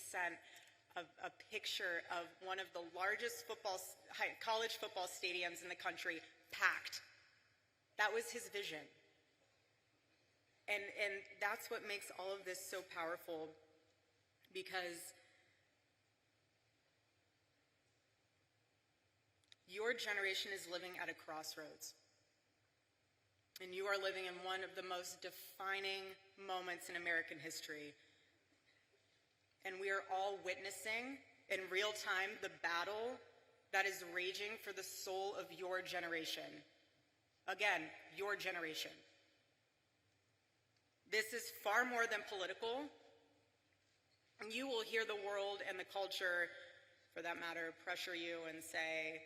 sent a picture of one of the largest college football stadiums in the country packed. That was his vision. And that's what makes all of this so powerful, because your generation is living at a crossroads. And you are living in one of the most defining moments in American history. And we are all witnessing in real time the battle that is raging for the soul of your generation. Again, your generation. This is far more than political. And you will hear the world and the culture, for that matter, pressure you and say,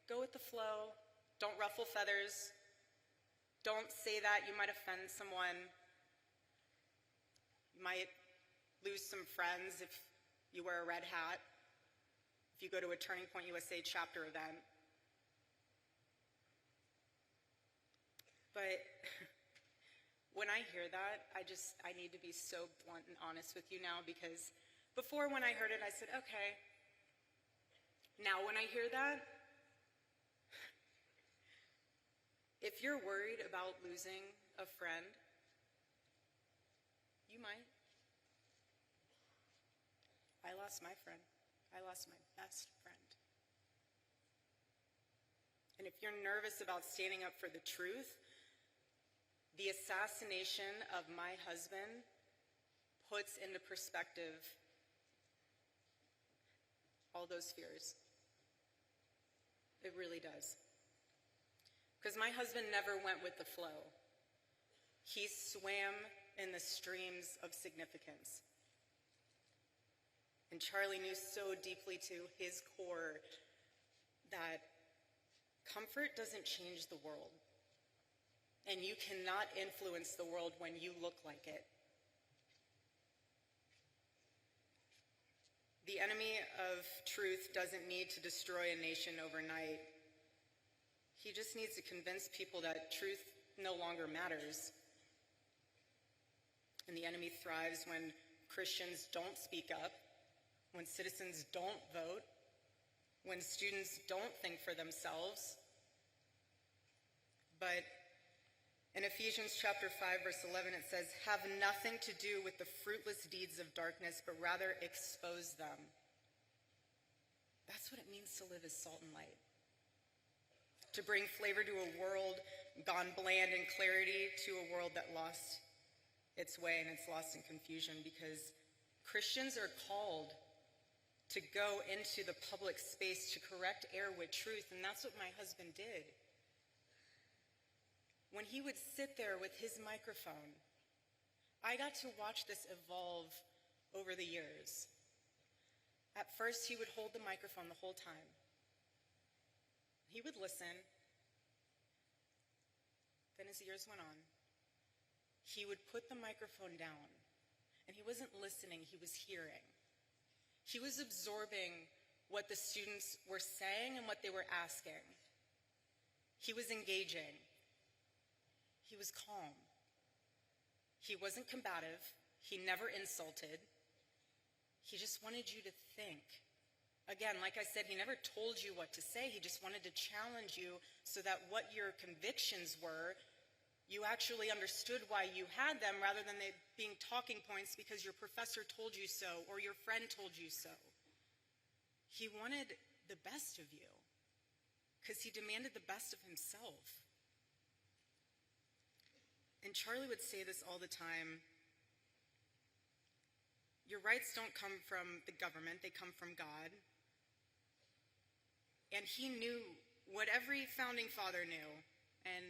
go with the flow, don't ruffle feathers, don't say that, you might offend someone, you might lose some friends if you wear a red hat, if you go to a Turning Point USA chapter event. But when I hear that, I need to be so blunt and honest with you now, because before, when I heard it, I said, okay. Now when I hear that, if you're worried about losing a friend, you might. I lost my friend. I lost my best friend. And if you're nervous about standing up for the truth, the assassination of my husband puts into perspective all those fears. It really does. Because my husband never went with the flow. He swam in the streams of significance. And Charlie knew so deeply to his core that comfort doesn't change the world. And you cannot influence the world when you look like it. The enemy of truth doesn't need to destroy a nation overnight. He just needs to convince people that truth no longer matters. And the enemy thrives when Christians don't speak up, when citizens don't vote, when students don't think for themselves. But in Ephesians chapter 5, verse 11, it says, have nothing to do with the fruitless deeds of darkness, but rather expose them. That's what it means to live as salt and light. To bring flavor to a world gone bland, and clarity to a world that lost its way and it's lost in confusion, because Christians are called to go into the public space to correct error with truth, and that's what my husband did. When he would sit there with his microphone, I got to watch this evolve over the years. At first, he would hold the microphone the whole time. He would listen. Then as the years went on, he would put the microphone down, and he wasn't listening, he was hearing. He was absorbing what the students were saying and what they were asking. He was engaging. He was calm. He wasn't combative. He never insulted. He just wanted you to think. Again, like I said, he never told you what to say. He just wanted to challenge you so that what your convictions were, you actually understood why you had them, rather than they being talking points because your professor told you so or your friend told you so. He wanted the best of you because he demanded the best of himself. And Charlie would say this all the time: your rights don't come from the government, they come from God. And he knew what every founding father knew, and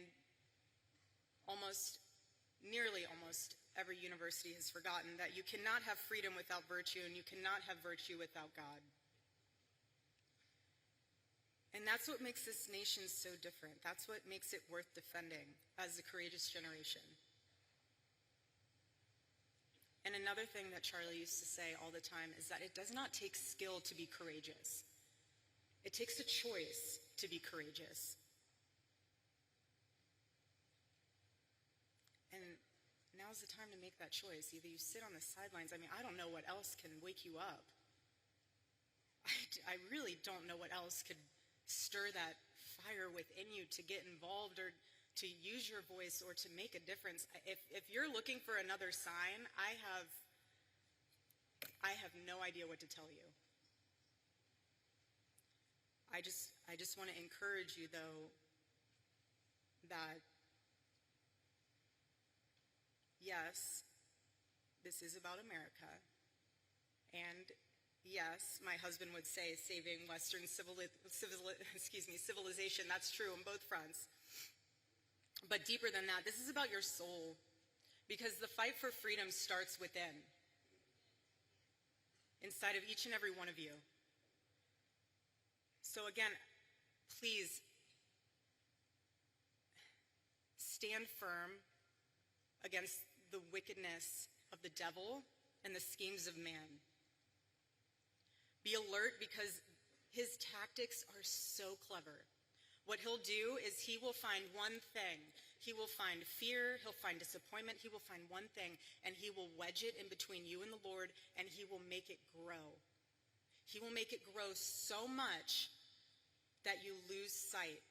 nearly almost every university has forgotten, that you cannot have freedom without virtue, and you cannot have virtue without God. And that's what makes this nation so different. That's what makes it worth defending as a courageous generation. And another thing that Charlie used to say all the time is that it does not take skill to be courageous. It takes a choice to be courageous. And now now's the time to make that choice. Either you sit on the sidelines. I mean, I don't know what else can wake you up. I really don't know what else could stir that fire within you to get involved or to use your voice or to make a difference. If you're looking for another sign, I have no idea what to tell you. I just want to encourage you, though, that yes, this is about America, and yes, my husband would say saving Western civilization. That's true on both fronts. But deeper than that, this is about your soul, because the fight for freedom starts within, inside of each and every one of you. So again, please stand firm against the wickedness of the devil and the schemes of man. Be alert, because his tactics are so clever. What he'll do is he will find one thing. He will find fear, he'll find disappointment, he will find one thing, and he will wedge it in between you and the Lord, and he will make it grow. He will make it grow so much that you lose sight.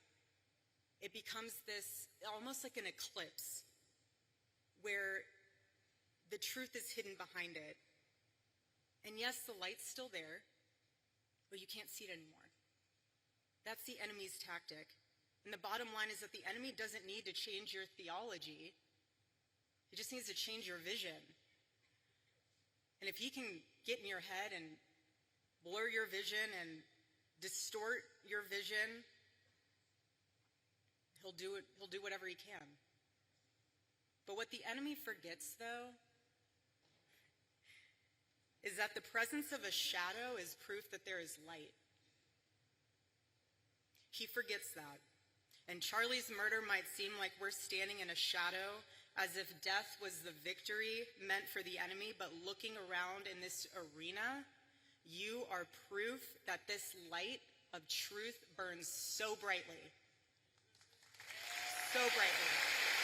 It becomes this, almost like an eclipse, where the truth is hidden behind it. And yes, the light's still there, but you can't see it anymore. That's the enemy's tactic. And the bottom line is that the enemy doesn't need to change your theology. He just needs to change your vision. And if he can get in your head and blur your vision and distort your vision, he'll do whatever he can. But what the enemy forgets, though, is that the presence of a shadow is proof that there is light. He forgets that. And Charlie's murder might seem like we're standing in a shadow, as if death was the victory meant for the enemy, but looking around in this arena, you are proof that this light of truth burns so brightly. So brightly.